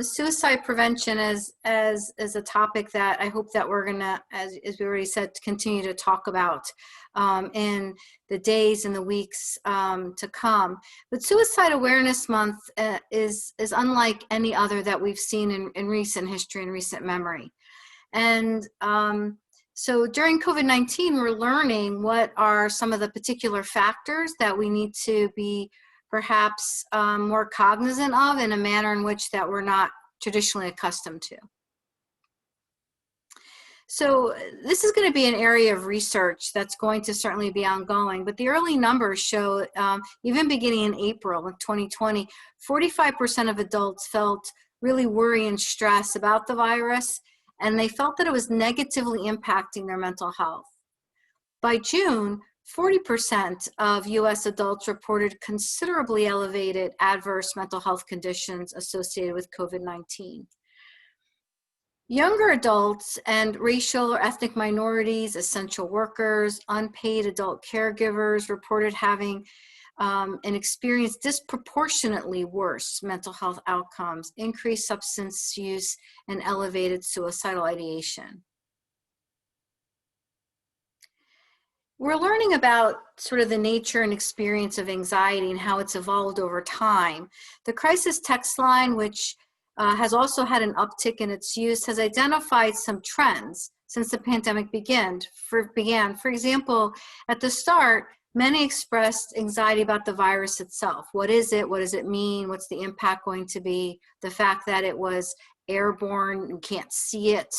Suicide prevention is a topic that I hope that we're gonna, as we already said, continue to talk about in the days and the weeks to come. But Suicide Awareness Month is unlike any other that we've seen in recent history and recent memory. And so during COVID-19, we're learning what are some of the particular factors that we need to be perhaps more cognizant of in a manner in which that we're not traditionally accustomed to. So this is going to be an area of research that's going to certainly be ongoing, but the early numbers show, even beginning in April of 2020, 45% of adults felt really worry and stress about the virus, and they felt that it was negatively impacting their mental health. By June, 40% of US adults reported considerably elevated adverse mental health conditions associated with COVID-19. Younger adults and racial or ethnic minorities, essential workers, unpaid adult caregivers reported having and experienced disproportionately worse mental health outcomes, increased substance use, and elevated suicidal ideation. We're learning about sort of the nature and experience of anxiety and how it's evolved over time. The crisis text line, which has also had an uptick in its use, has identified some trends since the pandemic began. For example, at the start, many expressed anxiety about the virus itself. What is it? What does it mean? What's the impact going to be? The fact that it was airborne, you can't see it.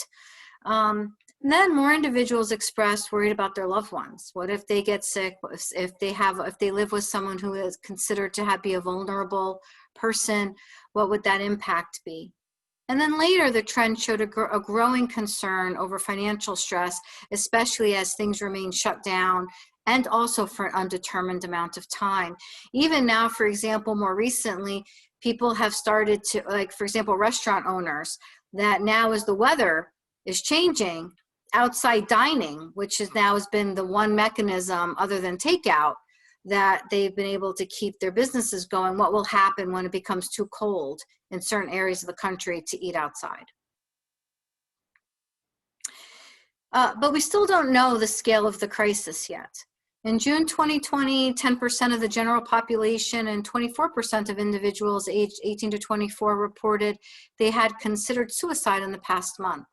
And then more individuals expressed worried about their loved ones. What if they get sick? If they live with someone who is considered to be a vulnerable person, what would that impact be? And then later, the trend showed a growing concern over financial stress, especially as things remain shut down and also for an undetermined amount of time. Even now, for example, more recently, people have started to, like, for example, restaurant owners, that now as the weather is changing, outside dining, which has been the one mechanism other than takeout that they've been able to keep their businesses going. What will happen when it becomes too cold in certain areas of the country to eat outside? But we still don't know the scale of the crisis yet. In June 2020, 10% of the general population and 24% of individuals aged 18 to 24 reported they had considered suicide in the past month.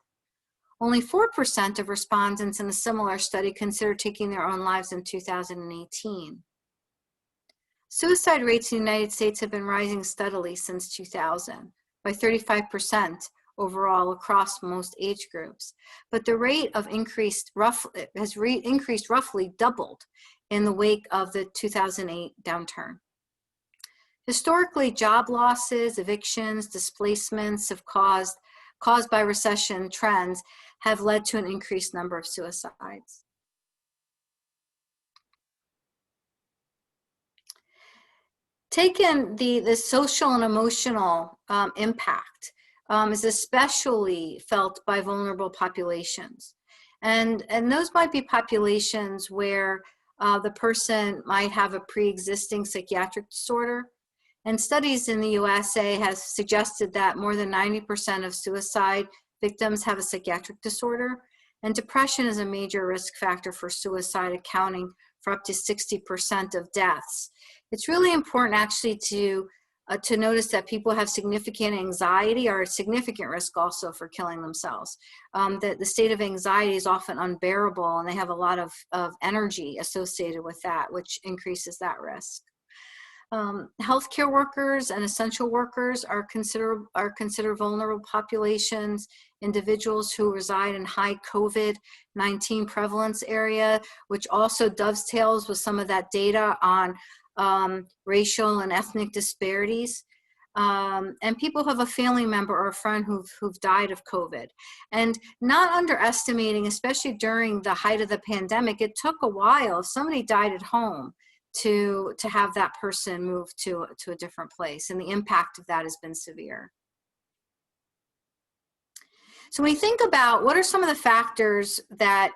Only 4% of respondents in a similar study considered taking their own lives in 2018. Suicide rates in the United States have been rising steadily since 2000 by 35% overall across most age groups. But the rate of increased has increased roughly doubled in the wake of the 2008 downturn. Historically, job losses, evictions, displacements have caused by recession trends have led to an increased number of suicides. Taken the social and emotional impact is especially felt by vulnerable populations. And those might be populations where the person might have a pre-existing psychiatric disorder. And studies in the USA has suggested that more than 90% of suicide victims have a psychiatric disorder, and depression is a major risk factor for suicide, accounting for up to 60% of deaths. It's really important actually to notice that people have significant anxiety are at significant risk also for killing themselves. That the state of anxiety is often unbearable, and they have a lot of energy associated with that, which increases that risk. Healthcare workers and essential workers are considered vulnerable populations. Individuals who reside in high COVID-19 prevalence area, which also dovetails with some of that data on racial and ethnic disparities. And people who have a family member or a friend who've died of COVID. And not underestimating, especially during the height of the pandemic, it took a while. If somebody died at home, to have that person move to a different place, and the impact of that has been severe. So when we think about what are some of the factors that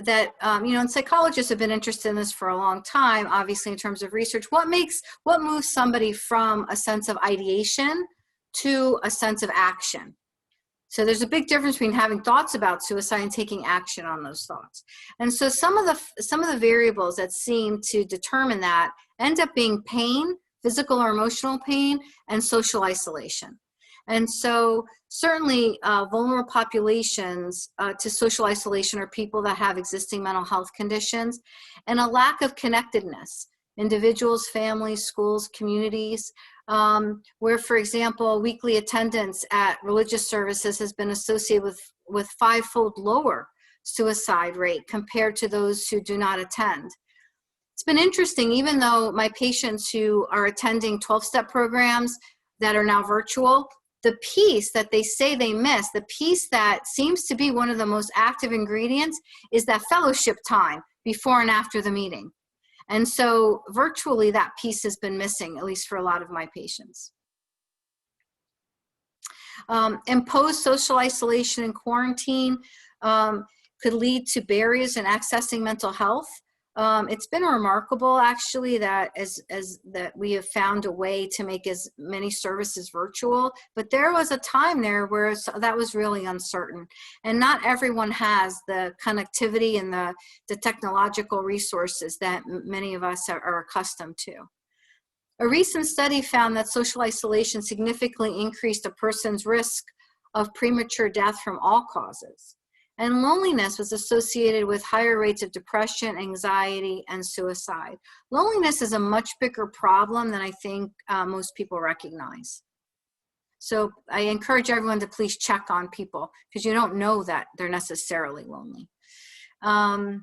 and psychologists have been interested in this for a long time, obviously in terms of research, what moves somebody from a sense of ideation to a sense of action. So there's a big difference between having thoughts about suicide and taking action on those thoughts. And so some of the variables that seem to determine that end up being pain, physical or emotional pain, and social isolation. And so certainly vulnerable populations to social isolation are people that have existing mental health conditions and a lack of connectedness. Individuals, families, schools, communities, where, for example, weekly attendance at religious services has been associated with five-fold lower suicide rate compared to those who do not attend. It's been interesting, even though my patients who are attending 12-step programs that are now virtual, the piece that they say they miss, the piece that seems to be one of the most active ingredients is that fellowship time before and after the meeting. And so virtually that piece has been missing, at least for a lot of my patients. Imposed social isolation and quarantine could lead to barriers in accessing mental health. It's been remarkable, actually, that that we have found a way to make as many services virtual, but there was a time there where that was really uncertain, and not everyone has the connectivity and the technological resources that many of us are accustomed to. A recent study found that social isolation significantly increased a person's risk of premature death from all causes. And loneliness was associated with higher rates of depression, anxiety, and suicide. Loneliness is a much bigger problem than I think most people recognize. So I encourage everyone to please check on people because you don't know that they're necessarily lonely. The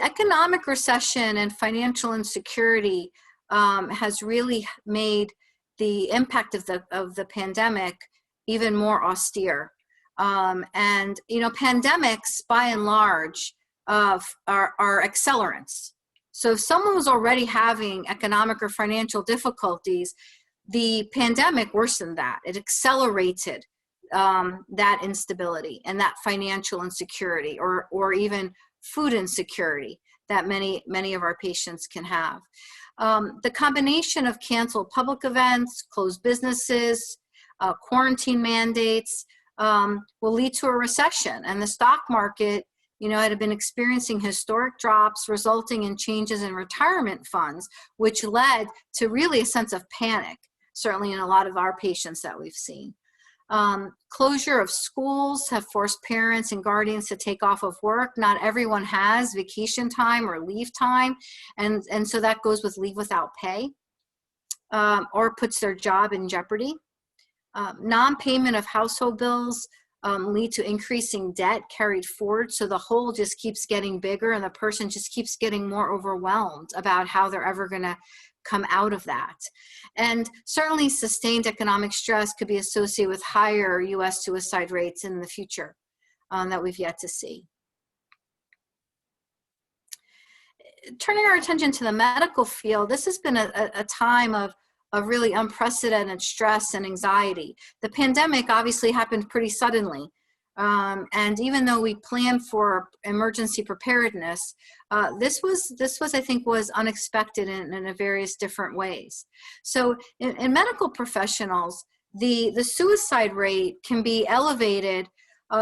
economic recession and financial insecurity has really made the impact of the pandemic even more austere. And, you know, pandemics, by and large, are accelerants. So if someone was already having economic or financial difficulties, the pandemic worsened that. It accelerated that instability and that financial insecurity or even food insecurity that many of our patients can have. The combination of canceled public events, closed businesses, quarantine mandates, will lead to a recession, and the stock market, you know, had been experiencing historic drops resulting in changes in retirement funds, which led to really a sense of panic, certainly in a lot of our patients that we've seen. Closure of schools have forced parents and guardians to take off of work. Not everyone has vacation time or leave time, and so that goes with leave without pay, or puts their job in jeopardy. Non-payment of household bills lead to increasing debt carried forward, so the hole just keeps getting bigger and the person just keeps getting more overwhelmed about how they're ever going to come out of that. And certainly sustained economic stress could be associated with higher U.S. suicide rates in the future that we've yet to see. Turning our attention to the medical field, this has been a time of really unprecedented stress and anxiety. The pandemic obviously happened pretty suddenly. And even though we planned for emergency preparedness, this was I think was unexpected in various different ways. So in medical professionals, the suicide rate can be elevated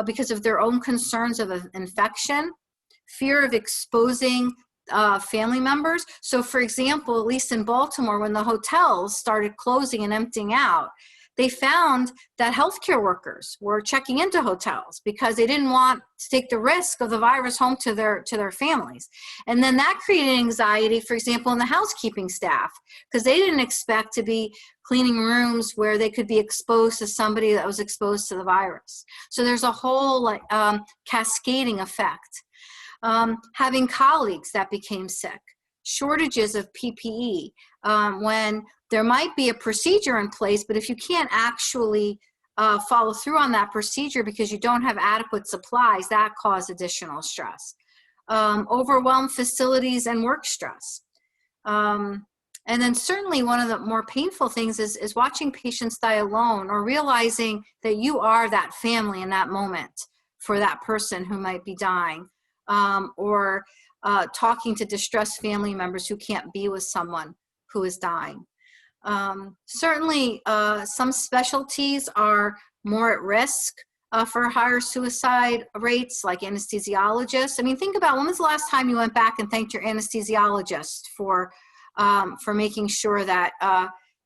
because of their own concerns of infection, fear of exposing family members. So for example, at least in Baltimore, when the hotels started closing and emptying out, they found that healthcare workers were checking into hotels because they didn't want to take the risk of the virus home to their families. And then that created anxiety, for example, in the housekeeping staff, because they didn't expect to be cleaning rooms where they could be exposed to somebody that was exposed to the virus. So there's a whole cascading effect. Having colleagues that became sick, shortages of PPE, when there might be a procedure in place, but if you can't actually follow through on that procedure because you don't have adequate supplies, that causes additional stress. Overwhelmed facilities and work stress. And then certainly one of the more painful things is watching patients die alone or realizing that you are that family in that moment for that person who might be dying. Or talking to distressed family members who can't be with someone who is dying. Certainly, some specialties are more at risk for higher suicide rates, like anesthesiologists. I mean, think about when was the last time you went back and thanked your anesthesiologist for making sure that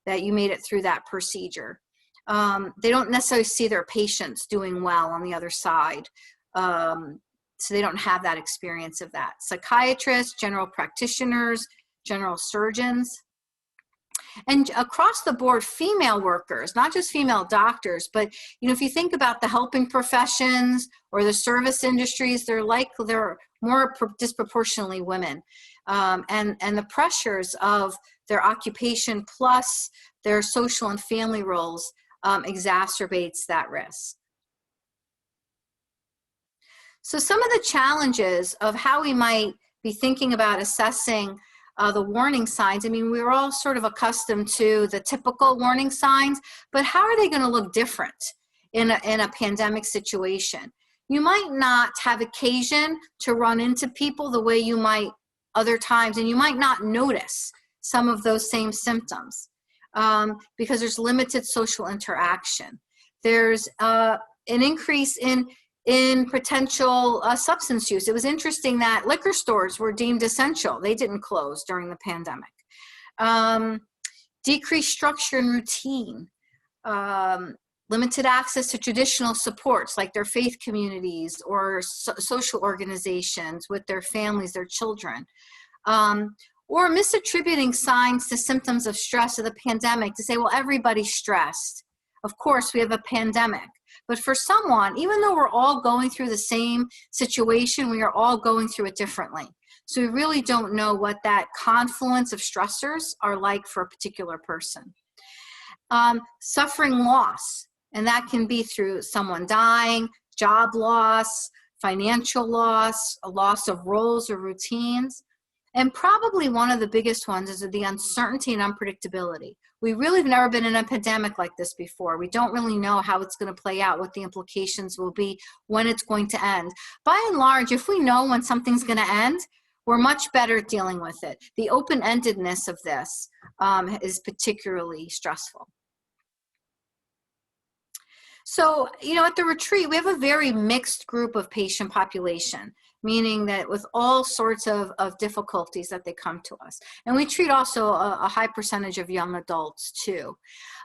that you made it through that procedure. They don't necessarily see their patients doing well on the other side. So they don't have that experience of that. Psychiatrists, general practitioners, general surgeons. And across the board, female workers, not just female doctors, but you know, if you think about the helping professions or the service industries, they're more disproportionately women, and the pressures of their occupation plus their social and family roles exacerbates that risk. So some of the challenges of how we might be thinking about assessing the warning signs. I mean, we're all sort of accustomed to the typical warning signs, but how are they going to look different in a pandemic situation? You might not have occasion to run into people the way you might other times, and you might not notice some of those same symptoms because there's limited social interaction. There's an increase in potential substance use. It was interesting that liquor stores were deemed essential. They didn't close during the pandemic. Decreased structure and routine. Limited access to traditional supports like their faith communities or social organizations with their families, their children. Or misattributing signs to symptoms of stress of the pandemic to say, well, everybody's stressed. Of course, we have a pandemic. But for someone, even though we're all going through the same situation, we are all going through it differently. So we really don't know what that confluence of stressors are like for a particular person. Suffering loss, and that can be through someone dying, job loss, financial loss, a loss of roles or routines. And probably one of the biggest ones is the uncertainty and unpredictability. We really have never been in a pandemic like this before. We don't really know how it's going to play out, what the implications will be, when it's going to end. By and large, if we know when something's going to end, we're much better at dealing with it. The open-endedness of this is particularly stressful. So, you know, at the retreat, we have a very mixed group of patient population, meaning that with all sorts of difficulties that they come to us. And we treat also a high percentage of young adults too.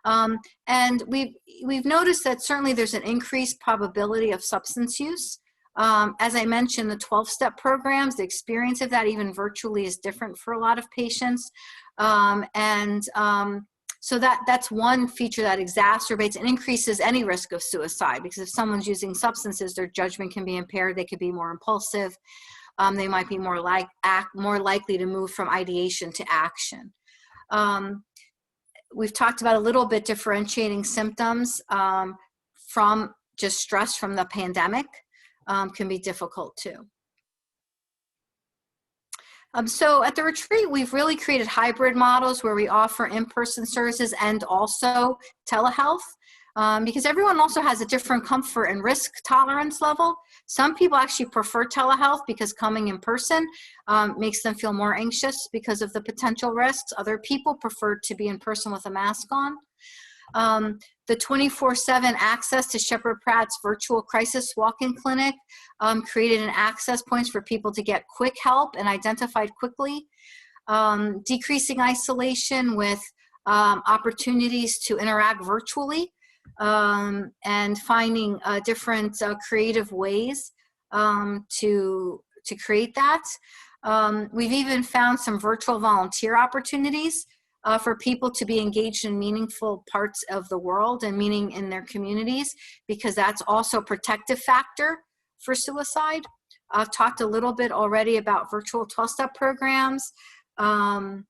And we've noticed that certainly there's an increased probability of substance use. As I mentioned, the 12-step programs, the experience of that even virtually is different for a lot of patients. So that's one feature that exacerbates and increases any risk of suicide, because if someone's using substances, their judgment can be impaired, they could be more impulsive, they might be more likely to move from ideation to action. We've talked about a little bit differentiating symptoms from just stress from the pandemic can be difficult too. So at the retreat, we've really created hybrid models where we offer in-person services and also telehealth, because everyone also has a different comfort and risk tolerance level. Some people actually prefer telehealth because coming in person makes them feel more anxious because of the potential risks. Other people prefer to be in person with a mask on. The 24/7 access to Sheppard Pratt's virtual crisis walk-in clinic created an access points for people to get quick help and identified quickly. Decreasing isolation with opportunities to interact virtually and finding different creative ways to create that. We've even found some virtual volunteer opportunities for people to be engaged in meaningful parts of the world and meaning in their communities, because that's also a protective factor for suicide. I've talked a little bit already about virtual 12-step programs. Our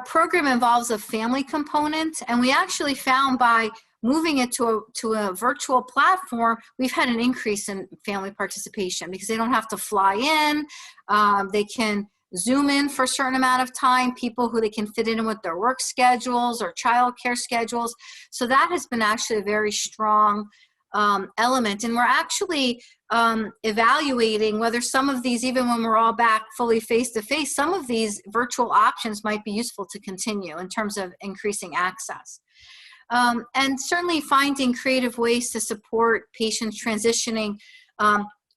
program involves a family component, and we actually found by moving it to a virtual platform, we've had an increase in family participation because they don't have to fly in. They can Zoom in for a certain amount of time, people who they can fit in with their work schedules or childcare schedules. So that has been actually a very strong element. And we're actually evaluating whether some of these, even when we're all back fully face-to-face, some of these virtual options might be useful to continue in terms of increasing access. And certainly finding creative ways to support patients transitioning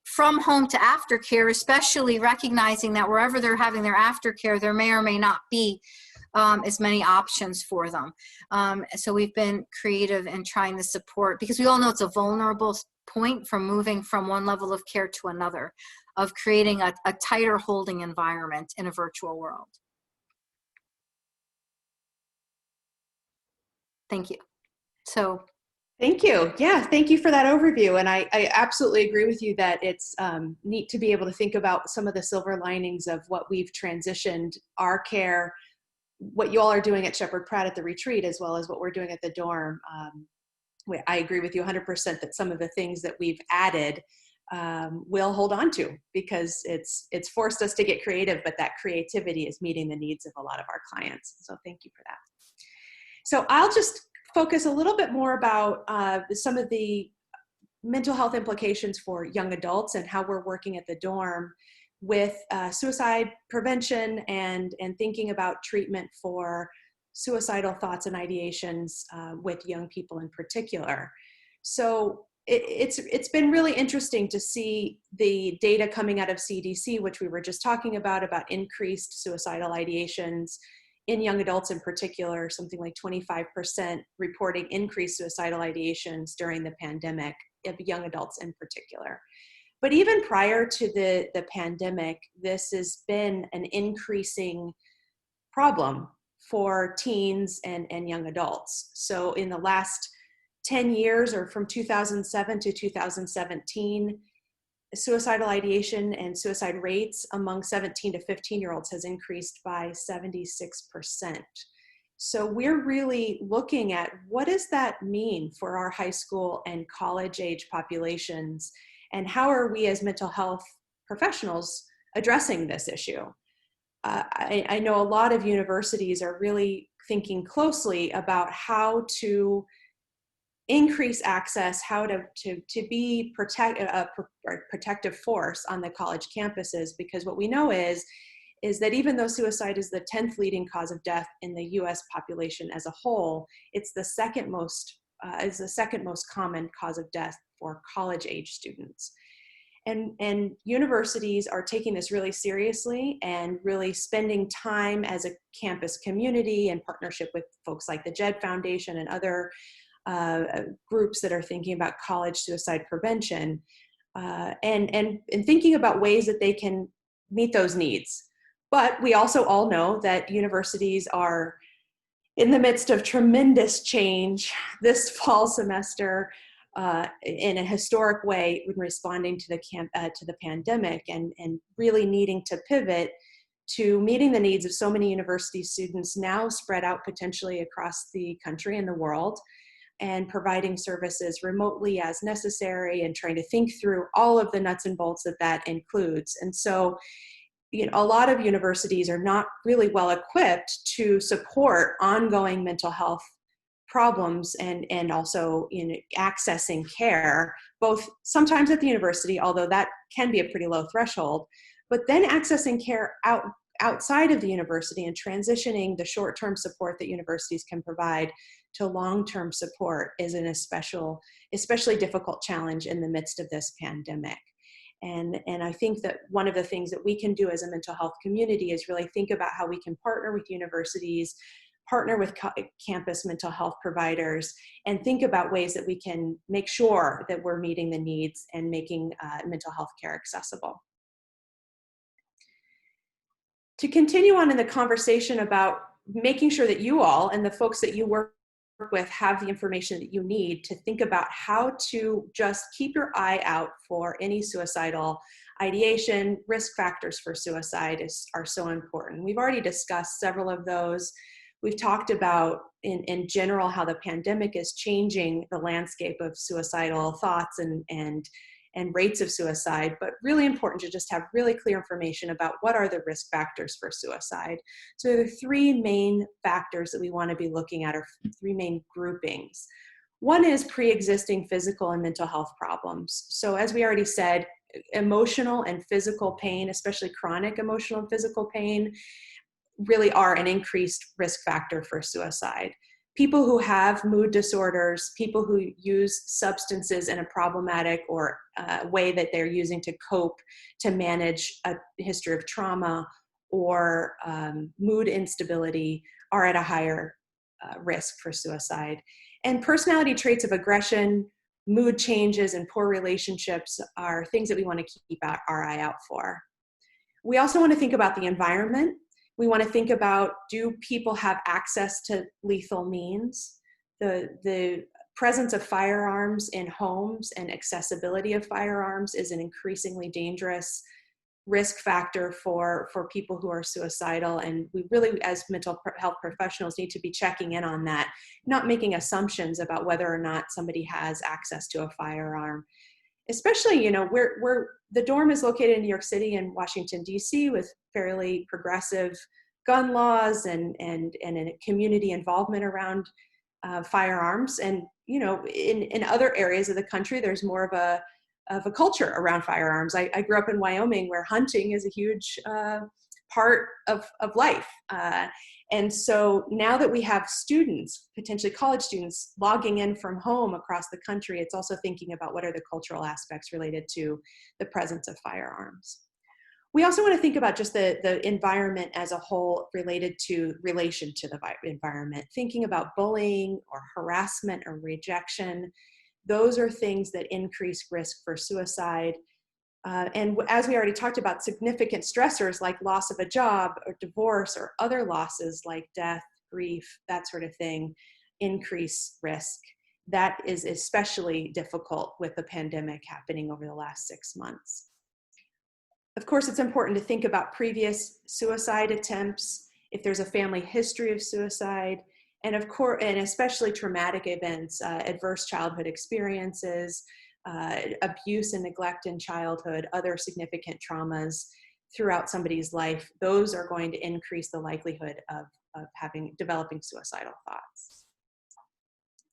from home to aftercare, especially recognizing that wherever they're having their aftercare, there may or may not be as many options for them. So we've been creative in trying to support, because we all know it's a vulnerable point from moving from one level of care to another, of creating a tighter holding environment in a virtual world. Thank you. So. Thank you. Yeah, thank you for that overview. And I absolutely agree with you that it's neat to be able to think about some of the silver linings of what we've transitioned our care, what you all are doing at Sheppard Pratt at the retreat, as well as what we're doing at the dorm. I agree with you 100% that some of the things that we've added we'll hold on to, because it's forced us to get creative, but that creativity is meeting the needs of a lot of our clients. So thank you for that. So I'll just focus a little bit more about some of the mental health implications for young adults and how we're working at the dorm with suicide prevention and thinking about treatment for suicidal thoughts and ideations with young people in particular. So it's been really interesting to see the data coming out of CADC, which we were just talking about increased suicidal ideations in young adults in particular, something like 25% reporting increased suicidal ideations during the pandemic, of young adults in particular. But even prior to the pandemic, this has been an increasing problem for teens and young adults. So in the last 10 years, or from 2007 to 2017, suicidal ideation and suicide rates among 17 to 15-year-olds has increased by 76%. So we're really looking at what does that mean for our high school and college age populations, and how are we as mental health professionals addressing this issue? I know a lot of universities are really thinking closely about how to increase access, how to be a protective force on the college campuses, because what we know is that even though suicide is the 10th leading cause of death in the US population as a whole, it's the second most common cause of death for college age students. And universities are taking this really seriously and really spending time as a campus community in partnership with folks like the JED Foundation and other groups that are thinking about college suicide prevention, and thinking about ways that they can meet those needs. But we also all know that universities are in the midst of tremendous change this fall semester in a historic way when responding to the pandemic, and really needing to pivot to meeting the needs of so many university students now spread out potentially across the country and the world, and providing services remotely as necessary, and trying to think through all of the nuts and bolts that includes. And so, a lot of universities are not really well equipped to support ongoing mental health problems and also accessing care, both sometimes at the university, although that can be a pretty low threshold, but then accessing care outside of the university and transitioning the short-term support that universities can provide to long-term support is an especially difficult challenge in the midst of this pandemic. And I think that one of the things that we can do as a mental health community is really think about how we can partner with universities, partner with campus mental health providers, and think about ways that we can make sure that we're meeting the needs and making mental health care accessible. To continue on in the conversation about making sure that you all and the folks that you work with have the information that you need to think about how to just keep your eye out for any suicidal ideation. Risk factors for suicide are so important. We've already discussed several of those. We've talked about in general how the pandemic is changing the landscape of suicidal thoughts and rates of suicide, but really important to just have really clear information about what are the risk factors for suicide. So there are three main factors that we want to be looking at, or three main groupings. One is pre-existing physical and mental health problems. So as we already said, emotional and physical pain, especially chronic emotional and physical pain, really are an increased risk factor for suicide. People who have mood disorders, people who use substances in a problematic or way that they're using to cope to manage a history of trauma or mood instability are at a higher risk for suicide. And personality traits of aggression, mood changes, and poor relationships are things that we want to keep our eye out for. We also want to think about the environment. We want to think about, do people have access to lethal means? The presence of firearms in homes and accessibility of firearms is an increasingly dangerous risk factor for people who are suicidal. And we really, as mental health professionals, need to be checking in on that, not making assumptions about whether or not somebody has access to a firearm. Especially, you know, the dorm is located in New York City and Washington, D.C. with fairly progressive gun laws and a community involvement around firearms. And, you know, in other areas of the country, there's more of a culture around firearms. I grew up in Wyoming, where hunting is a huge part of life. And so now that we have students, potentially college students, logging in from home across the country, it's also thinking about what are the cultural aspects related to the presence of firearms. We also want to think about just the environment as a whole related to relation to the environment, thinking about bullying or harassment or rejection. Those are things that increase risk for suicide. And as we already talked about, significant stressors like loss of a job or divorce or other losses like death, grief, that sort of thing, increase risk. That is especially difficult with the pandemic happening over the last 6 months. Of course, it's important to think about previous suicide attempts, if there's a family history of suicide, and of course, and especially traumatic events, adverse childhood experiences, abuse and neglect in childhood, other significant traumas throughout somebody's life. Those are going to increase the likelihood of developing suicidal thoughts.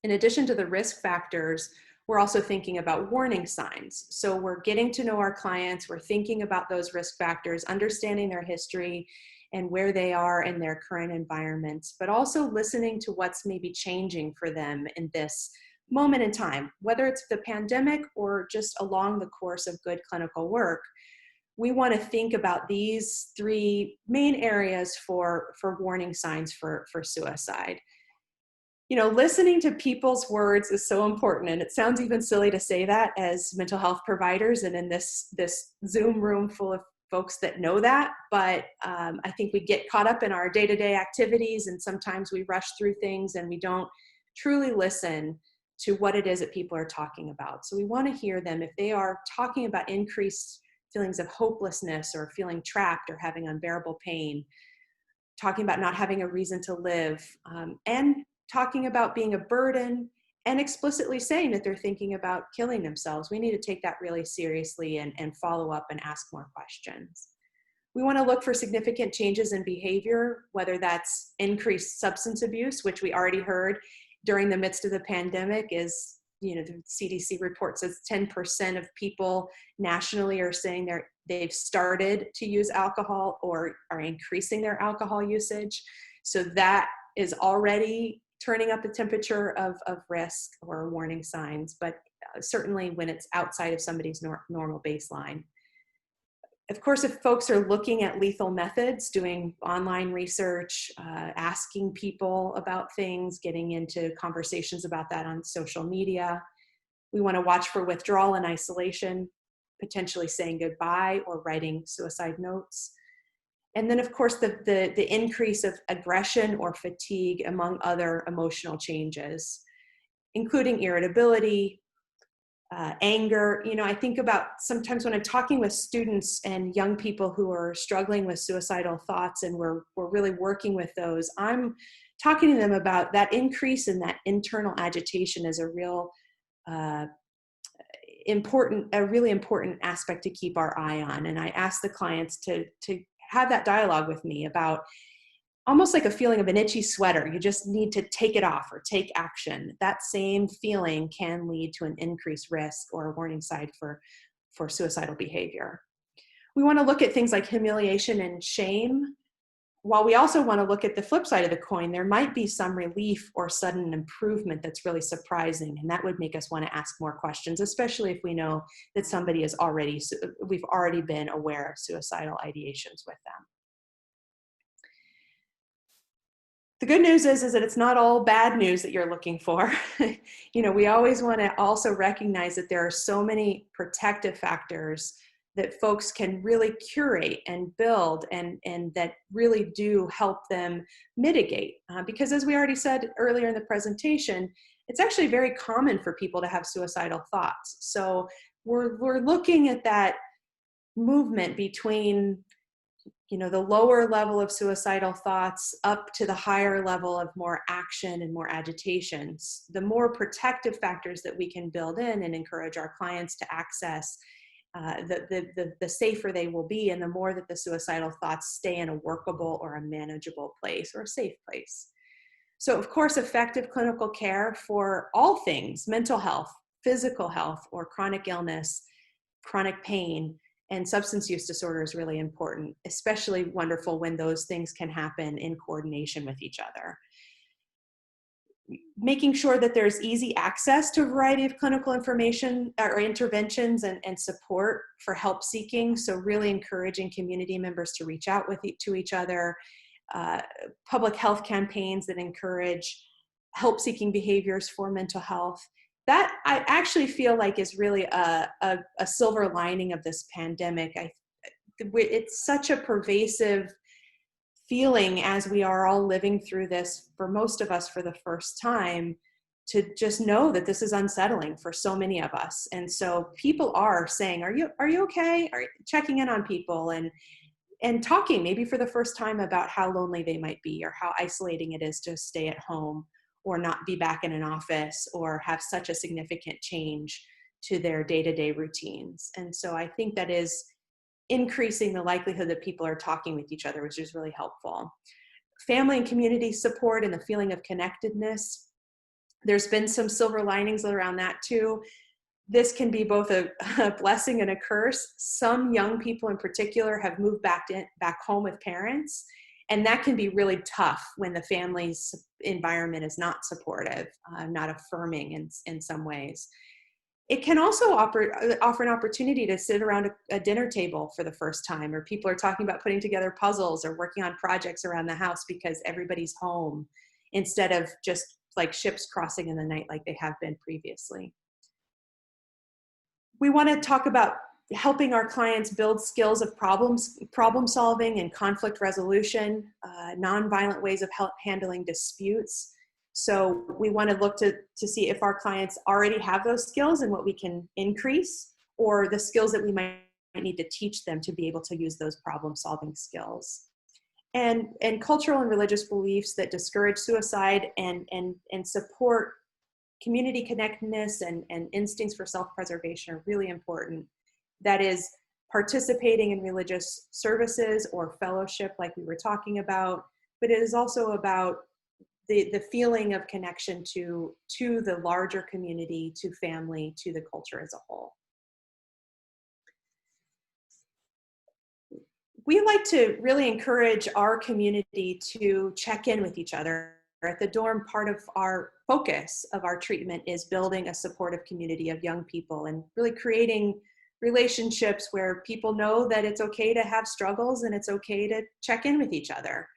In addition to the risk factors, we're also thinking about warning signs. So we're getting to know our clients, we're thinking about those risk factors, understanding their history and where they are in their current environments, but also listening to what's maybe changing for them in this moment in time, whether it's the pandemic or just along the course of good clinical work. We want to think about these 3 main areas for warning signs for suicide. You know, listening to people's words is so important, and it sounds even silly to say that as mental health providers and in this Zoom room full of folks that know that, but I think we get caught up in our day-to-day activities, and sometimes we rush through things and we don't truly listen to what it is that people are talking about. So we want to hear them if they are talking about increased feelings of hopelessness or feeling trapped or having unbearable pain, talking about not having a reason to live, and talking about being a burden, and explicitly saying that they're thinking about killing themselves. We need to take that really seriously and follow up and ask more questions. We want to look for significant changes in behavior, whether that's increased substance abuse, which we already heard during the midst of the pandemic is, you know, the CDC report says 10% of people nationally are saying they've started to use alcohol or are increasing their alcohol usage. So that is already turning up the temperature of risk or warning signs, but certainly when it's outside of somebody's normal baseline. Of course, if folks are looking at lethal methods, doing online research, asking people about things, getting into conversations about that on social media, we want to watch for withdrawal and isolation, potentially saying goodbye or writing suicide notes. And then, of course, the increase of aggression or fatigue, among other emotional changes, including irritability, anger. You know, I think about sometimes when I'm talking with students and young people who are struggling with suicidal thoughts, and we're really working with those, I'm talking to them about that increase in that internal agitation is a real really important aspect to keep our eye on. And I ask the clients to have that dialogue with me about, almost like a feeling of an itchy sweater. You just need to take it off or take action. That same feeling can lead to an increased risk or a warning sign for suicidal behavior. We want to look at things like humiliation and shame. While we also want to look at the flip side of the coin, there might be some relief or sudden improvement that's really surprising, and that would make us want to ask more questions, especially if we know that somebody is we've already been aware of suicidal ideations with them. The good news is that it's not all bad news that you're looking for. We always want to also recognize that there are so many protective factors that folks can really curate and build and that really do help them mitigate. Because as we already said earlier in the presentation, it's actually very common for people to have suicidal thoughts. So we're looking at that movement between the lower level of suicidal thoughts up to the higher level of more action and more agitations. The more protective factors that we can build in and encourage our clients to access, the safer they will be, and the more that the suicidal thoughts stay in a workable or a manageable place or a safe place. So of course, effective clinical care for all things, mental health, physical health, or chronic illness, chronic pain, and substance use disorder is really important, especially wonderful when those things can happen in coordination with each other. Making sure that there's easy access to a variety of clinical information or interventions and support for help seeking. So really encouraging community members to reach out to each other, public health campaigns that encourage help seeking behaviors for mental health. That I actually feel like is really a silver lining of this pandemic. It's such a pervasive feeling as we are all living through this, for most of us for the first time, to just know that this is unsettling for so many of us. And so people are saying, are you okay? Are you checking in on people and talking maybe for the first time about how lonely they might be or how isolating it is to stay at home or not be back in an office or have such a significant change to their day-to-day routines. And so I think that is increasing the likelihood that people are talking with each other, which is really helpful. Family and community support and the feeling of connectedness. There's been some silver linings around that too. This can be both a blessing and a curse. Some young people in particular have moved back home with parents, and that can be really tough when the family's environment is not supportive, not affirming in some ways. It can also offer an opportunity to sit around a dinner table for the first time, or people are talking about putting together puzzles or working on projects around the house because everybody's home, instead of just like ships crossing in the night like they have been previously. We want to talk about helping our clients build skills of problem solving and conflict resolution, nonviolent ways of handling disputes. So we want to look to see if our clients already have those skills and what we can increase, or the skills that we might need to teach them to be able to use those problem solving skills. And cultural and religious beliefs that discourage suicide and support community connectedness and instincts for self-preservation are really important. That is participating in religious services or fellowship like we were talking about, but it is also about the feeling of connection to the larger community, to family, to the culture as a whole. We like to really encourage our community to check in with each other. At the dorm, part of our focus of our treatment is building a supportive community of young people and really creating relationships where people know that it's okay to have struggles and it's okay to check in with each other.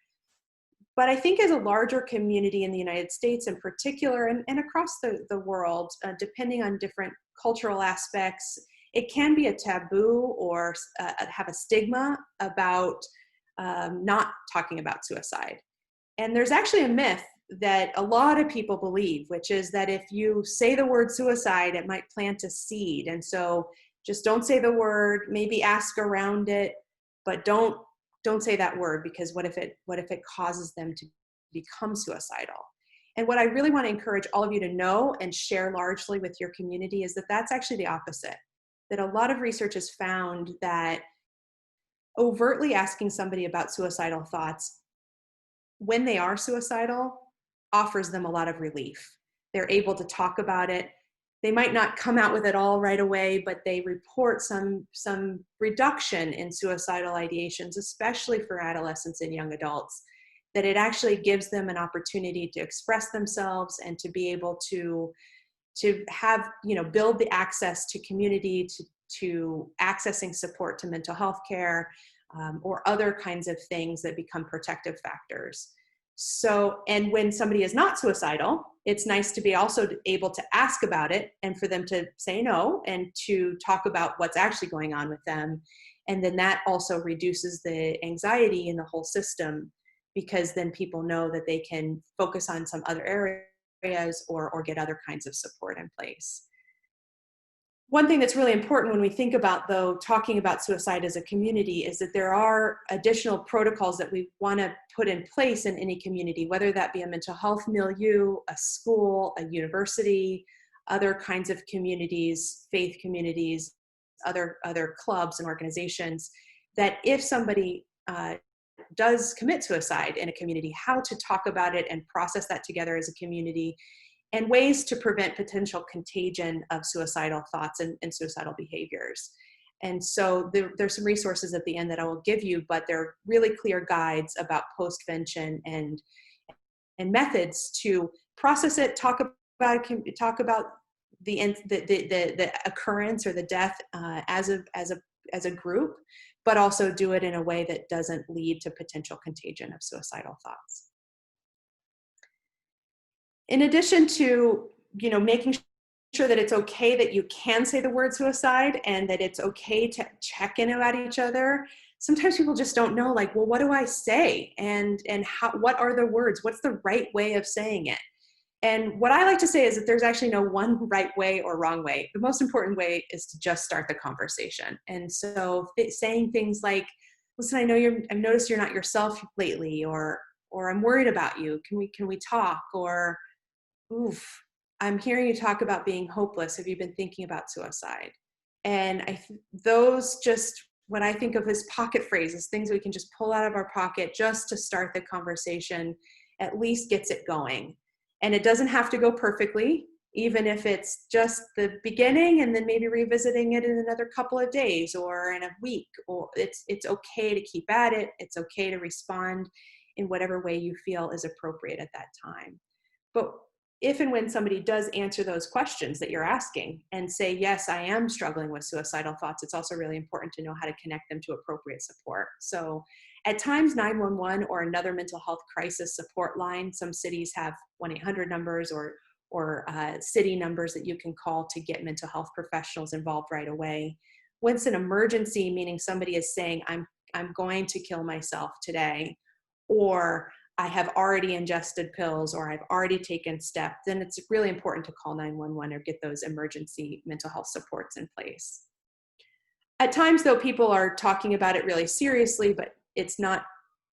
But I think as a larger community in the United States in particular, and across the world, depending on different cultural aspects, it can be a taboo or have a stigma about not talking about suicide. And there's actually a myth that a lot of people believe, which is that if you say the word suicide, it might plant a seed. And so just don't say the word, maybe ask around it, but don't say that word, because what if it causes them to become suicidal? And what I really want to encourage all of you to know and share largely with your community is that that's actually the opposite. That a lot of research has found that overtly asking somebody about suicidal thoughts when they are suicidal, offers them a lot of relief. They're able to talk about it. They might not come out with it all right away, but they report some reduction in suicidal ideations, especially for adolescents and young adults, that it actually gives them an opportunity to express themselves and to be able to have, build the access to community, to accessing support to mental health care, or other kinds of things that become protective factors. So, and when somebody is not suicidal, it's nice to be also able to ask about it and for them to say no and to talk about what's actually going on with them. And then that also reduces the anxiety in the whole system, because then people know that they can focus on some other areas or get other kinds of support in place. One thing that's really important when we think about, though, talking about suicide as a community is that there are additional protocols that we want to put in place in any community, whether that be a mental health milieu, a school, a university, other kinds of communities, faith communities, other clubs and organizations, that if somebody does commit suicide in a community, how to talk about it and process that together as a community, and ways to prevent potential contagion of suicidal thoughts and suicidal behaviors. And so there's some resources at the end that I will give you, but they're really clear guides about postvention and methods to process it, talk about the occurrence or the death as a group, but also do it in a way that doesn't lead to potential contagion of suicidal thoughts. In addition to, making sure that it's okay that you can say the word suicide and that it's okay to check in about each other, sometimes people just don't know, like, well, what do I say? And how, what are the words? What's the right way of saying it? And what I like to say is that there's actually no one right way or wrong way. The most important way is to just start the conversation. And so saying things like, listen, I've noticed you're not yourself lately, or I'm worried about you. Can we talk? Or, oof, I'm hearing you talk about being hopeless. Have you been thinking about suicide? And those just, what I think of as pocket phrases, things we can just pull out of our pocket just to start the conversation, at least gets it going. And it doesn't have to go perfectly, even if it's just the beginning and then maybe revisiting it in another couple of days or in a week, or it's okay to keep at it. It's okay to respond in whatever way you feel is appropriate at that time. But if and when somebody does answer those questions that you're asking and say, yes, I am struggling with suicidal thoughts, it's also really important to know how to connect them to appropriate support. So at times, 911 or another mental health crisis support line, some cities have 1-800 numbers or city numbers that you can call to get mental health professionals involved right away. When it's an emergency, meaning somebody is saying, I'm going to kill myself today, or I have already ingested pills, or I've already taken steps, then it's really important to call 911 or get those emergency mental health supports in place. At times, though, people are talking about it really seriously, but it's not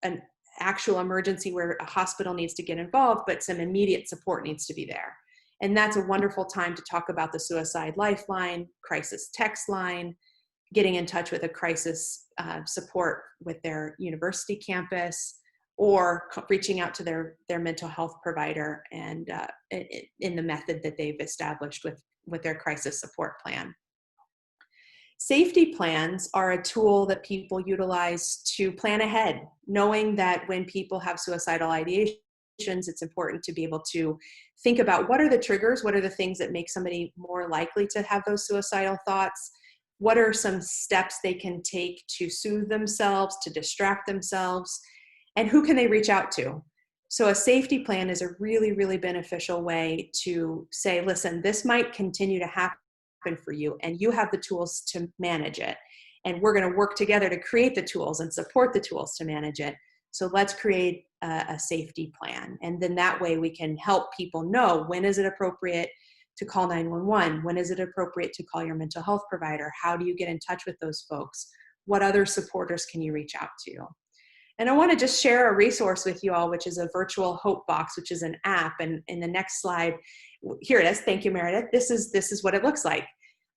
an actual emergency where a hospital needs to get involved, but some immediate support needs to be there. And that's a wonderful time to talk about the Suicide Lifeline, crisis text line, getting in touch with a crisis support with their university campus, or reaching out to their mental health provider and in the method that they've established with their crisis support plan. Safety plans are a tool that people utilize to plan ahead, knowing that when people have suicidal ideations, it's important to be able to think about what are the triggers, what are the things that make somebody more likely to have those suicidal thoughts, what are some steps they can take to soothe themselves, to distract themselves, and who can they reach out to? So a safety plan is a really, really beneficial way to say, listen, this might continue to happen for you, and you have the tools to manage it. And we're going to work together to create the tools and support the tools to manage it. So let's create a safety plan. And then that way we can help people know, when is it appropriate to call 911? When is it appropriate to call your mental health provider? How do you get in touch with those folks? What other supporters can you reach out to? And I want to just share a resource with you all, which is a virtual hope box, which is an app. And in the next slide, here it is. Thank you, Meredith. This is what it looks like.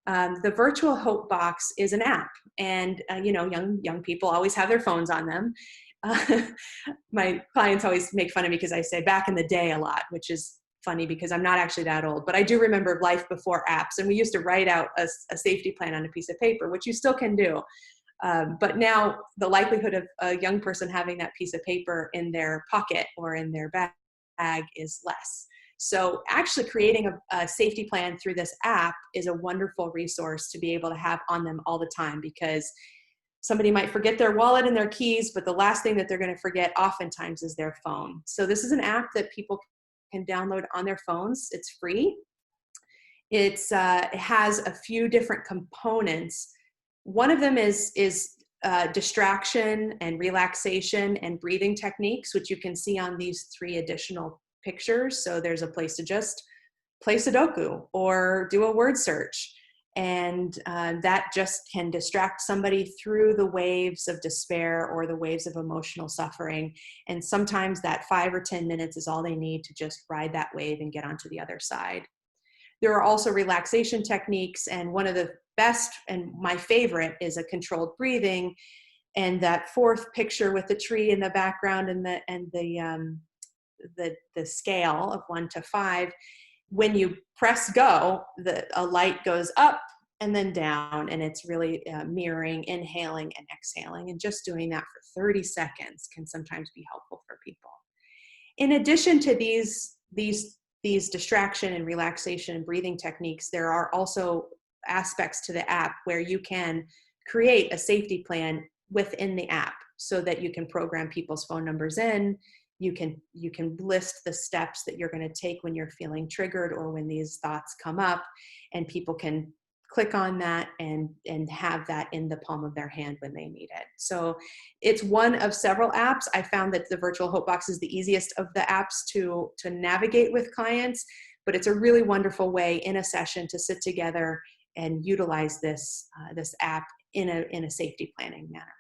The virtual hope box is an app, and young people always have their phones on them. My clients always make fun of me because I say back in the day a lot, which is funny because I'm not actually that old, but I do remember life before apps. And we used to write out a safety plan on a piece of paper, which you still can do. But now the likelihood of a young person having that piece of paper in their pocket or in their bag is less. So actually creating a safety plan through this app is a wonderful resource to be able to have on them all the time, because somebody might forget their wallet and their keys, but the last thing that they're going to forget oftentimes is their phone. So this is an app that people can download on their phones. It's free. It has a few different components. One of them is distraction and relaxation and breathing techniques, which you can see on these 3 additional pictures. So there's a place to just play Sudoku or do a word search. And that just can distract somebody through the waves of despair or the waves of emotional suffering. And sometimes that 5 or 10 minutes is all they need to just ride that wave and get onto the other side. There are also relaxation techniques, and one of the best and my favorite is a controlled breathing. And that 4th picture with the tree in the background and the scale of 1 to 5. When you press go, a light goes up and then down, and it's really mirroring, inhaling and exhaling. And just doing that for 30 seconds can sometimes be helpful for people. In addition to these distraction and relaxation and breathing techniques, there are also aspects to the app where you can create a safety plan within the app so that you can program people's phone numbers in. You can list the steps that you're going to take when you're feeling triggered or when these thoughts come up, and people can click on that and have that in the palm of their hand when they need it. So it's one of several apps. I found that the Virtual Hope Box is the easiest of the apps to navigate with clients, but it's a really wonderful way in a session to sit together and utilize this app in a safety planning manner.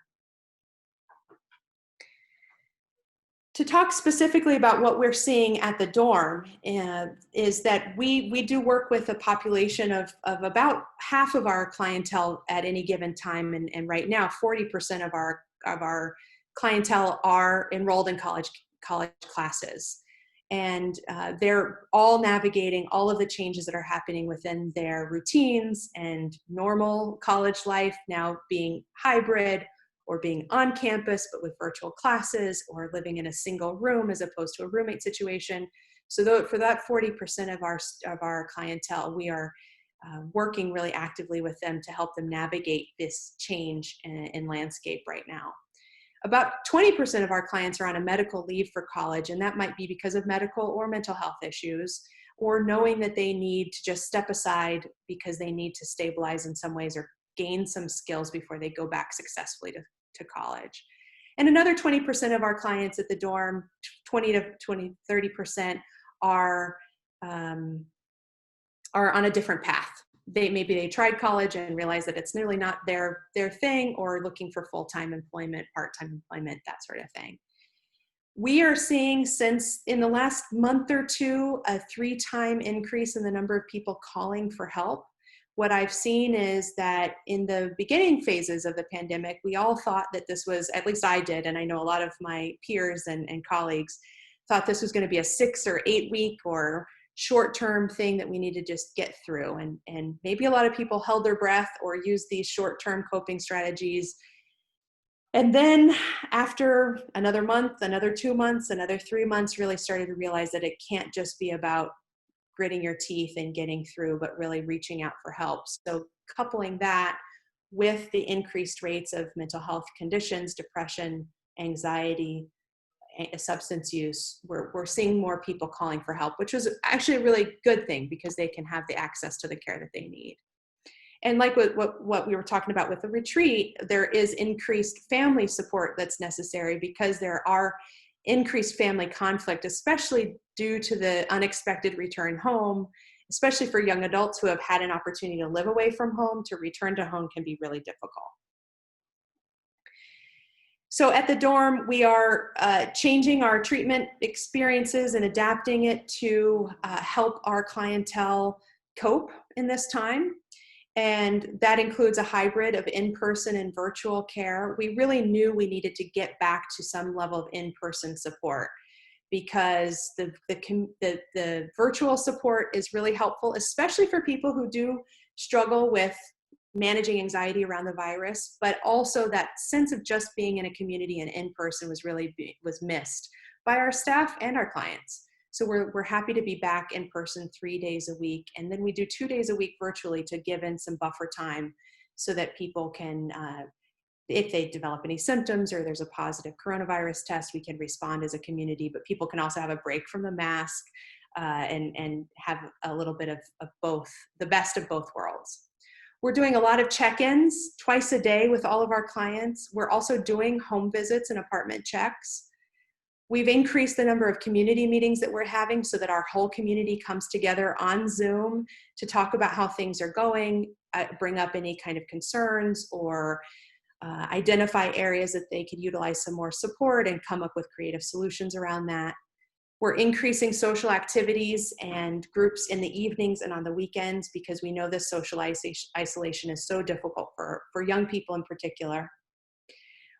To talk specifically about what we're seeing at the dorm is that we do work with a population of about half of our clientele at any given time, and right now 40% of our clientele are enrolled in college classes, and they're all navigating all of the changes that are happening within their routines and normal college life, now being hybrid, or being on campus but with virtual classes, or living in a single room as opposed to a roommate situation. So for that 40% of our clientele, we are working really actively with them to help them navigate this change in landscape right now. About 20% of our clients are on a medical leave for college, and that might be because of medical or mental health issues, or knowing that they need to just step aside because they need to stabilize in some ways or gain some skills before they go back successfully to college. And another 20% of our clients at the dorm, 30% are on a different path. Maybe they tried college and realized that it's nearly not their thing, or looking for full-time employment, part-time employment, that sort of thing. We are seeing, since in the last month or two, a 3-time increase in the number of people calling for help. What I've seen is that in the beginning phases of the pandemic, we all thought that this was, at least I did, and I know a lot of my peers and colleagues thought this was going to be a 6 or 8 week or short-term thing that we need to just get through. And maybe a lot of people held their breath or used these short-term coping strategies. And then after another month, another 2 months, another 3 months, really started to realize that it can't just be about gritting your teeth and getting through, but really reaching out for help. So coupling that with the increased rates of mental health conditions, depression, anxiety, substance use, we're seeing more people calling for help, which is actually a really good thing because they can have the access to the care that they need. And like what we were talking about with the retreat, there is increased family support that's necessary because there are increased family conflict, especially due to the unexpected return home, especially for young adults who have had an opportunity to live away from home. To return to home can be really difficult. So at the dorm, we are changing our treatment experiences and adapting it to help our clientele cope in this time. And that includes a hybrid of in-person and virtual care. We really knew we needed to get back to some level of in-person support, because the virtual support is really helpful, especially for people who do struggle with managing anxiety around the virus, but also that sense of just being in a community and in person was missed by our staff and our clients. So we're happy to be back in person 3 days a week. And then we do 2 days a week virtually to give in some buffer time so that people can, if they develop any symptoms or there's a positive coronavirus test, we can respond as a community, but people can also have a break from the mask and have a little bit of both, the best of both worlds. We're doing a lot of check-ins twice a day with all of our clients. We're also doing home visits and apartment checks. We've increased the number of community meetings that we're having so that our whole community comes together on Zoom to talk about how things are going, bring up any kind of concerns, or identify areas that they could utilize some more support and come up with creative solutions around that. We're increasing social activities and groups in the evenings and on the weekends because we know this social isolation is so difficult for young people in particular.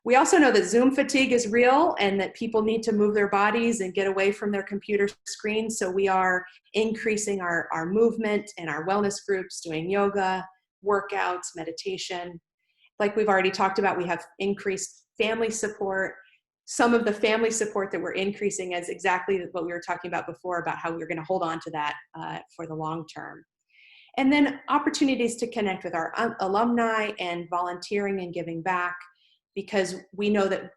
We also know that Zoom fatigue is real and that people need to move their bodies and get away from their computer screens. So we are increasing our movement and our wellness groups, doing yoga, workouts, meditation. Like we've already talked about, we have increased family support. Some of the family support that we're increasing is exactly what we were talking about before, about how we're going to hold on to that for the long term. And then opportunities to connect with our alumni and volunteering and giving back, because we know that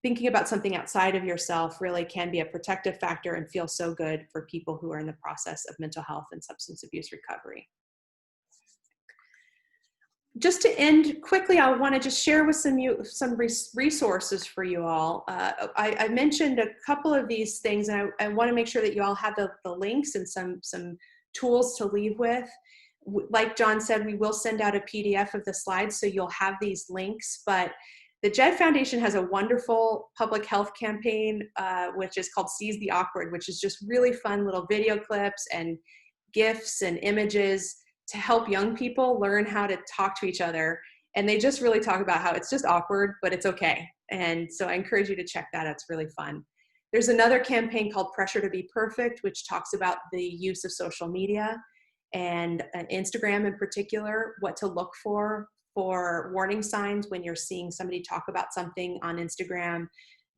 thinking about something outside of yourself really can be a protective factor and feel so good for people who are in the process of mental health and substance abuse recovery. Just to end quickly, I want to just share with some resources for you all. I mentioned a couple of these things, and I want to make sure that you all have the links and some tools to leave with. Like John said, we will send out a PDF of the slides, so you'll have these links. But the JED Foundation has a wonderful public health campaign, which is called Seize the Awkward, which is just really fun little video clips and GIFs and images to help young people learn how to talk to each other. And they just really talk about how it's just awkward, but it's okay. And so I encourage you to check that out. It's really fun. There's another campaign called Pressure to Be Perfect, which talks about the use of social media and Instagram in particular, what to look for warning signs when you're seeing somebody talk about something on Instagram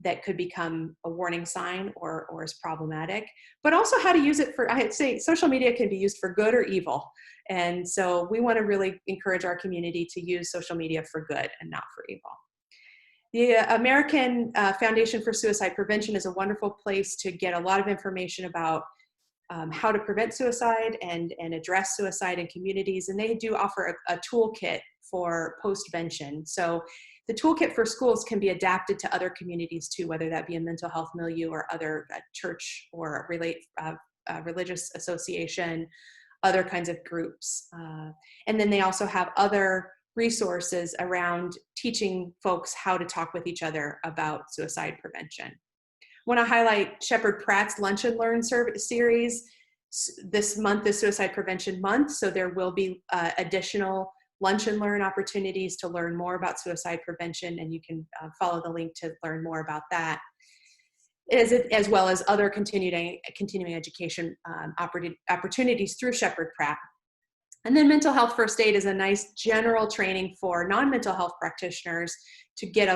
that could become a warning sign or is problematic, but also how to use it for, I'd say social media can be used for good or evil. And so we want to really encourage our community to use social media for good and not for evil. The American Foundation for Suicide Prevention is a wonderful place to get a lot of information about how to prevent suicide and address suicide in communities. And they do offer a toolkit for postvention. So the toolkit for schools can be adapted to other communities too, whether that be a mental health milieu or other church or religious association, other kinds of groups. And then they also have other resources around teaching folks how to talk with each other about suicide prevention. I want to highlight Sheppard Pratt's Lunch and Learn series. This month is Suicide Prevention Month, so there will be additional lunch and learn opportunities to learn more about suicide prevention, and you can follow the link to learn more about that, as well as other continuing education opportunities through Sheppard Pratt. And then Mental Health First Aid is a nice general training for non-mental health practitioners to get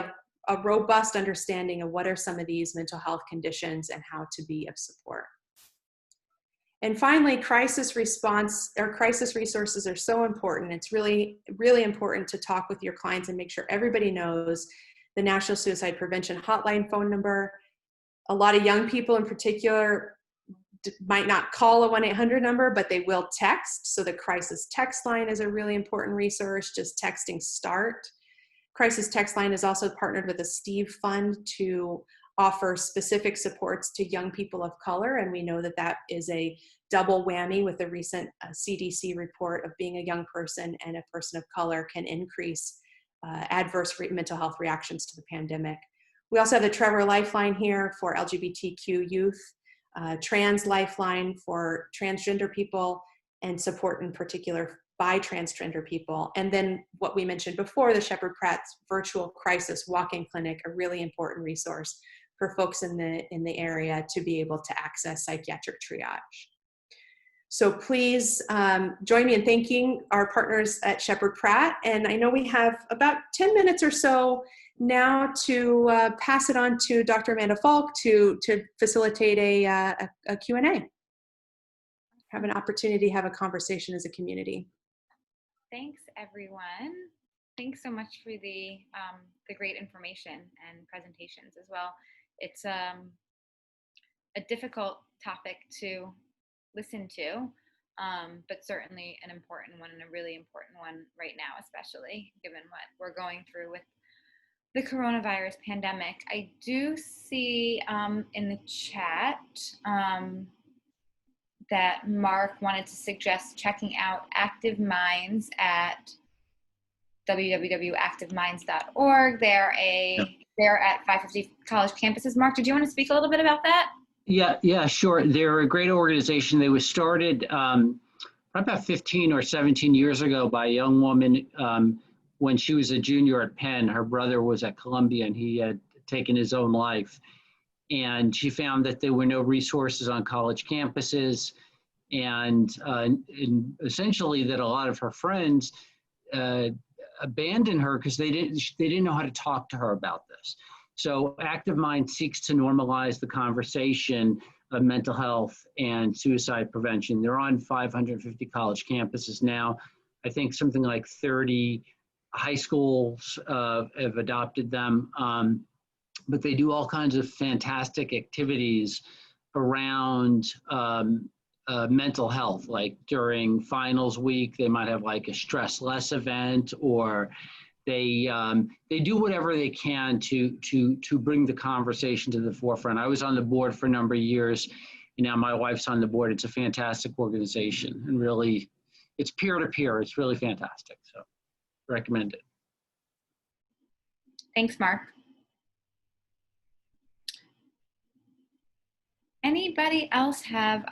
a robust understanding of what are some of these mental health conditions and how to be of support. And finally, crisis response or crisis resources are so important. It's really, really important to talk with your clients and make sure everybody knows the National Suicide Prevention Hotline phone number. A lot of young people in particular might not call a 1-800 number, but they will text. So the crisis text line is a really important resource, just texting START. Crisis text line is also partnered with the Steve Fund to offer specific supports to young people of color. And we know that that is a double whammy with the recent CDC report of being a young person and a person of color can increase adverse mental health reactions to the pandemic. We also have the Trevor Lifeline here for LGBTQ youth, Trans Lifeline for transgender people, and support in particular by transgender people. And then what we mentioned before, the Sheppard Pratt's virtual crisis walk-in clinic, a really important resource for folks in the area to be able to access psychiatric triage. So please join me in thanking our partners at Sheppard Pratt. And I know we have about 10 minutes or so now to pass it on to Dr. Amanda Fialk to facilitate a Q&A. Have an opportunity to have a conversation as a community. Thanks, everyone. Thanks so much for the great information and presentations as well. It's a difficult topic to listen to, but certainly an important one, and a really important one right now, especially given what we're going through with the coronavirus pandemic. I do see in the chat that Mark wanted to suggest checking out Active Minds at www.activeminds.org. They're at 550 college campuses. Mark, did you want to speak a little bit about that? Yeah, sure. They're a great organization. They were started about 15 or 17 years ago by a young woman when she was a junior at Penn. Her brother was at Columbia and he had taken his own life. And she found that there were no resources on college campuses, and essentially that a lot of her friends abandoned her because they didn't know how to talk to her about this. So Active Mind seeks to normalize the conversation of mental health and suicide prevention. They're on 550 college campuses now. I think something like 30 high schools have adopted them. But they do all kinds of fantastic activities around mental health. Like during finals week, they might have like a stress less event, or they do whatever they can to bring the conversation to the forefront. I was on the board for a number of years, and now my wife's on the board. It's a fantastic organization, and really, it's peer-to-peer. It's really fantastic. So, recommend it. Thanks, Mark. Anybody else have,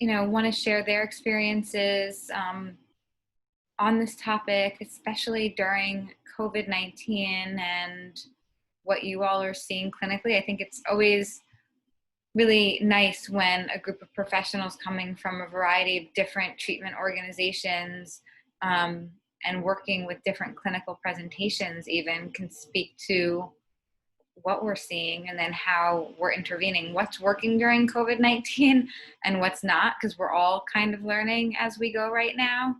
want to share their experiences on this topic, especially during COVID-19 and what you all are seeing clinically? I think it's always really nice when a group of professionals coming from a variety of different treatment organizations and working with different clinical presentations even can speak to what we're seeing and then how we're intervening, what's working during COVID-19 and what's not, because we're all kind of learning as we go right now.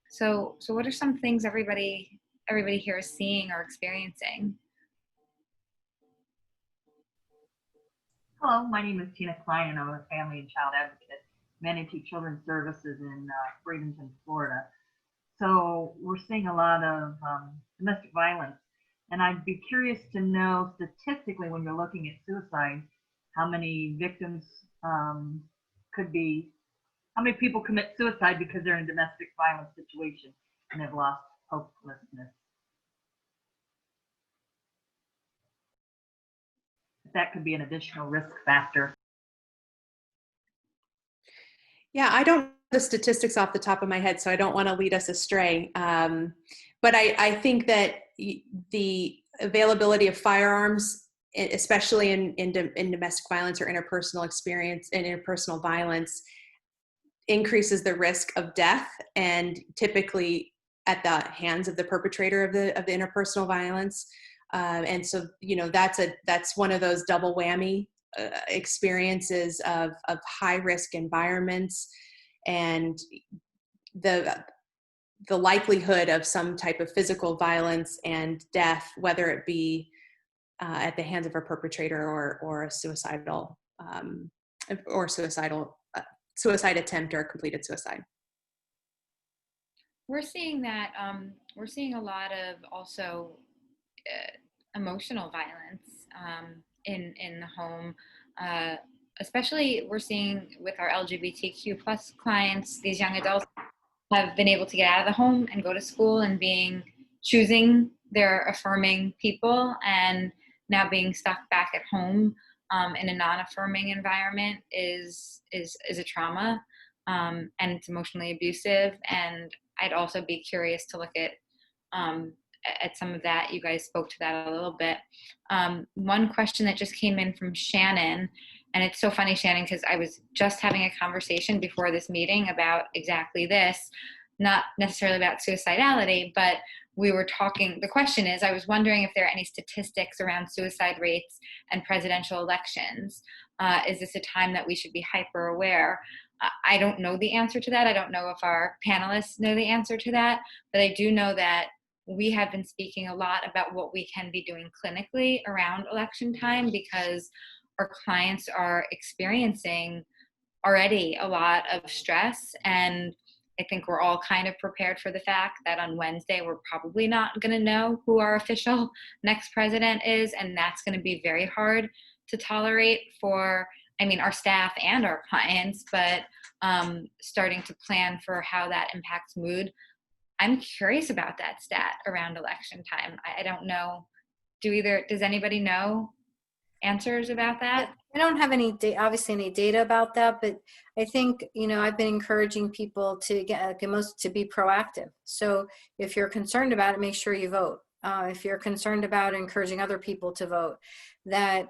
So what are some things everybody here is seeing or experiencing? Hello, my name is Tina Klein, and I'm a family and child advocate managing children's services in Bradenton, Florida. So we're seeing a lot of domestic violence. And I'd be curious to know statistically, when you're looking at suicide, how many victims how many people commit suicide because they're in a domestic violence situation and have lost hopelessness. That could be an additional risk factor. Yeah, I don't know the statistics off the top of my head, so I don't want to lead us astray. But I think that the availability of firearms, especially in domestic violence or interpersonal experience and interpersonal violence, increases the risk of death, and typically at the hands of the perpetrator of the interpersonal violence. And so, that's one of those double whammy experiences of high risk environments, and the likelihood of some type of physical violence and death, whether it be at the hands of a perpetrator or a suicide attempt or completed suicide. We're seeing that. We're seeing a lot of also emotional violence in the home. Especially we're seeing with our LGBTQ plus clients, these young adults have been able to get out of the home and go to school and choosing their affirming people, and now being stuck back at home in a non-affirming environment is a trauma, and it's emotionally abusive. And I'd also be curious to look at some of that. You guys spoke to that a little bit. One question that just came in from Shannon, and it's so funny, Shannon, because I was just having a conversation before this meeting about exactly this, not necessarily about suicidality, but we were talking, the question is, I was wondering if there are any statistics around suicide rates and presidential elections. Is this a time that we should be hyper aware? I don't know the answer to that. I don't know if our panelists know the answer to that, but I do know that we have been speaking a lot about what we can be doing clinically around election time, because our clients are experiencing already a lot of stress. And I think we're all kind of prepared for the fact that on Wednesday, we're probably not going to know who our official next president is. And that's going to be very hard to tolerate for, I mean, our staff and our clients, but starting to plan for how that impacts mood. I'm curious about that stat around election time. I don't know. Does anybody know answers about that? I don't have obviously any data about that, but I think, I've been encouraging people to to be proactive. So if you're concerned about it, make sure you vote. If you're concerned about encouraging other people to vote, that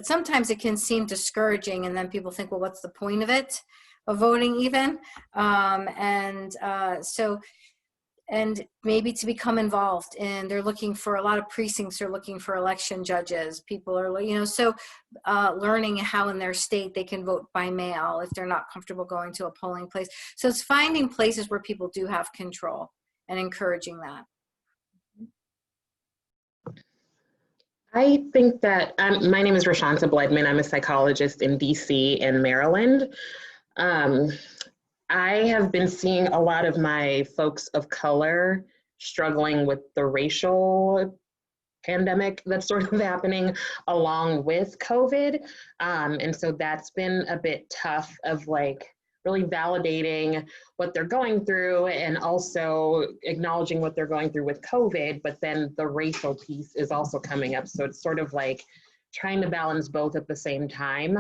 sometimes it can seem discouraging, and then people think, well, what's the point of it, of voting even? And maybe to become involved. And they're looking for a lot of precincts are looking for election judges. People are, learning how in their state they can vote by mail if they're not comfortable going to a polling place. So it's finding places where people do have control and encouraging that. I think that my name is Rashanta Bledman. I'm a psychologist in DC and Maryland. I have been seeing a lot of my folks of color struggling with the racial pandemic that's sort of happening along with COVID. And so that's been a bit tough of really validating what they're going through and also acknowledging what they're going through with COVID, but then the racial piece is also coming up. So it's sort of like trying to balance both at the same time.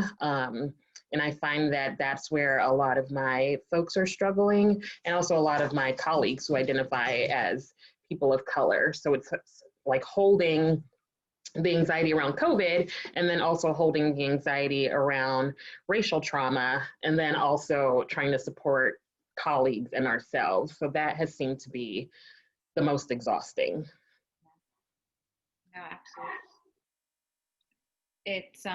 And I find that that's where a lot of my folks are struggling, and also a lot of my colleagues who identify as people of color. So it's like holding the anxiety around COVID, and then also holding the anxiety around racial trauma, and then also trying to support colleagues and ourselves. So that has seemed to be the most exhausting. No, absolutely. It's,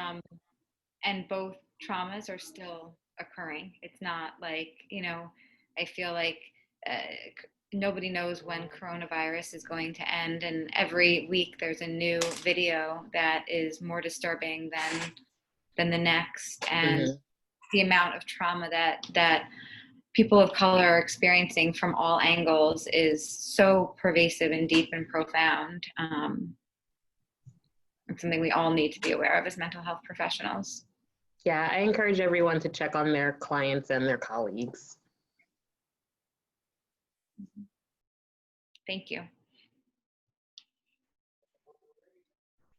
and both traumas are still occurring. It's not like, I feel like nobody knows when coronavirus is going to end, and every week there's a new video that is more disturbing than the next. And the amount of trauma that people of color are experiencing from all angles is so pervasive and deep and profound. It's something we all need to be aware of as mental health professionals. Yeah, I encourage everyone to check on their clients and their colleagues. Thank you.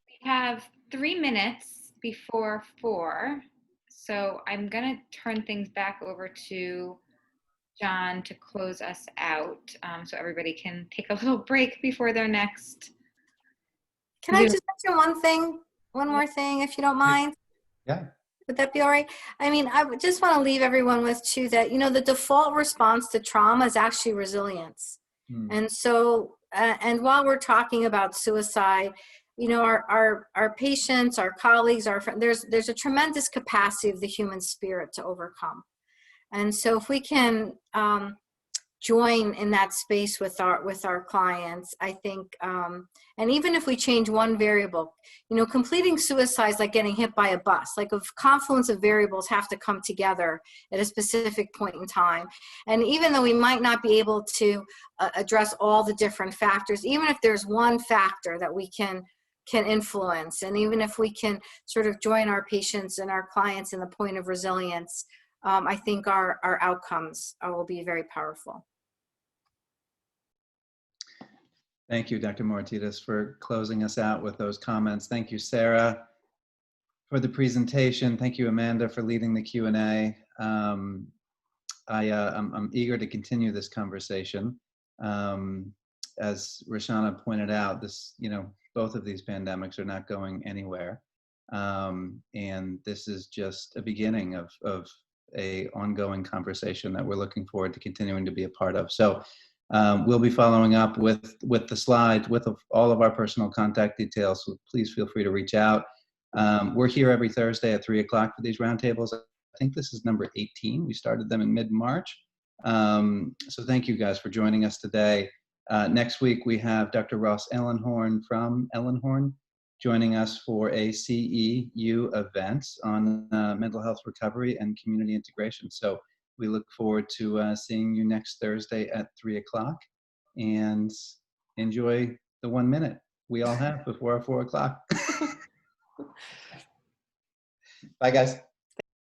We have 3 minutes before 4, so I'm going to turn things back over to John to close us out, so everybody can take a little break before their next. Can I just mention one more thing, if you don't mind? Yeah. Would that be all right? I mean, I would just want to leave everyone with too that, the default response to trauma is actually resilience. And so, and while we're talking about suicide, our patients, our colleagues, our friends, there's a tremendous capacity of the human spirit to overcome. And so if we can join in that space with our clients, I think, and even if we change one variable, completing suicide is like getting hit by a bus. Like a confluence of variables have to come together at a specific point in time. And even though we might not be able to address all the different factors, even if there's one factor that we can influence, and even if we can sort of join our patients and our clients in the point of resilience, I think our outcomes will be very powerful. Thank you, Dr. Mouratidis, for closing us out with those comments. Thank you, Sarah, for the presentation. Thank you, Amanda, for leading the Q&A. I'm eager to continue this conversation. As Roshana pointed out, both of these pandemics are not going anywhere. And this is just a beginning of a ongoing conversation that we're looking forward to continuing to be a part of. So we'll be following up with the slides, with all of our personal contact details. So please feel free to reach out. We're here every Thursday at 3 o'clock for these roundtables. I think this is number 18. We started them in mid-March. So thank you guys for joining us today. Next week, we have Dr. Ross Ellenhorn from Ellenhorn joining us for a CEU event on mental health recovery and community integration. So we look forward to seeing you next Thursday at 3 o'clock, and enjoy the 1 minute we all have before our 4 o'clock. Bye, guys.